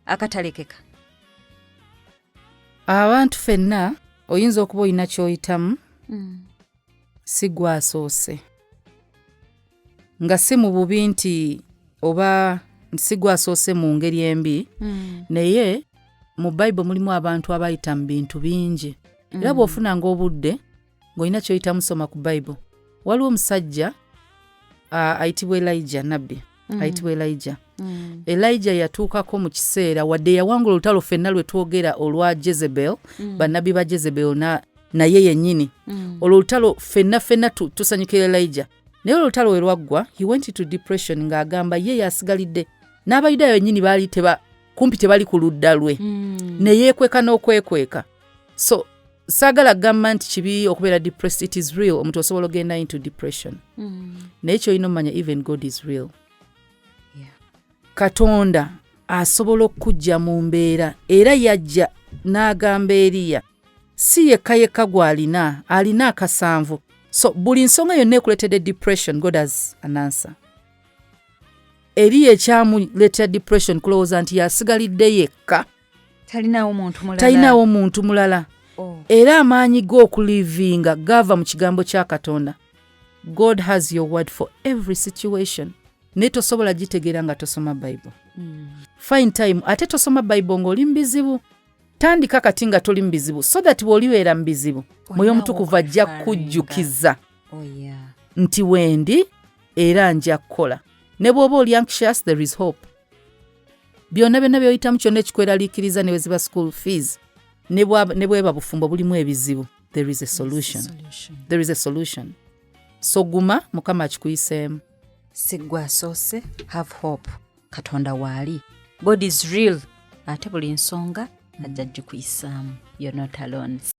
akatalekeka. Abantu fenna oyinza okuba olina ky'oyitamu si gwe asoose. Nga si mu bubi nti oba si gwe asoose mu ngeri embi, naye mu Bible mulimu abantu abayita mu bintu bingi. Era bw'ofunanga obudde ng'olina ky'oyitamu soma ku Bible. Waliwo omusajja ayitibwa Elijah nabbi. Ayitibwa Elijah. Elijah yatuukako mu kiseera wadde yawangula olutalo ffenna lwe twogera olwa Jezebel, bannabbi ba Jezebel naye yennyini. Olwo olutalo ffenna tusanyukira Elijah. Naye olutalo we lwaggwa, he went into depression ng'agamba ye yasigalidde. N'Abayudaaya yennyini baali kumpi tebali ku ludda lwe. Ne yeekweka n'okwekweka. So saagala gamba nti kibi okubeera depressed, it is real. Omuntu osobola ogenda into depression. Naye ky'olina omanya even God is real. Katonda asobola okujja mu mbeera era yajja n'agamba Eriya si yekka gw'alina akasanvu. So buli nsonga yonna ekuleetedde depression, God has an answer. Eriya ekyamuleetera depression kulowooza nti yasigalidde yekka, talinawo muntu mulala. Era amaanyi g'okulivinga gava mu kigambo kya Katonda. God has your word for every situation. Naye tosobola gitegeera nga tosoma Bible. Find time ate tosoma Bible ng'oli mu bizibu. Tandika kati nga toli mu bizibu so that bw'olibeera mu bizibu Mwoyo Mutukuvu ajja kujjukiza nti wendi era nja kukola. Ne bw'oba oli anxious, there is hope. Byonna by'oyitamu kyonna ekikweraliikiriza ne weziba school fees, ne bweba bufumbo bulimu ebizibu, there is a solution. There is a solution. So guma, Mukama akikuyiseemu. Si gwe asoose, have hope. Katonda waali. God is real. Ate buli nsonga ajja kukuyisaamu. You're not alone.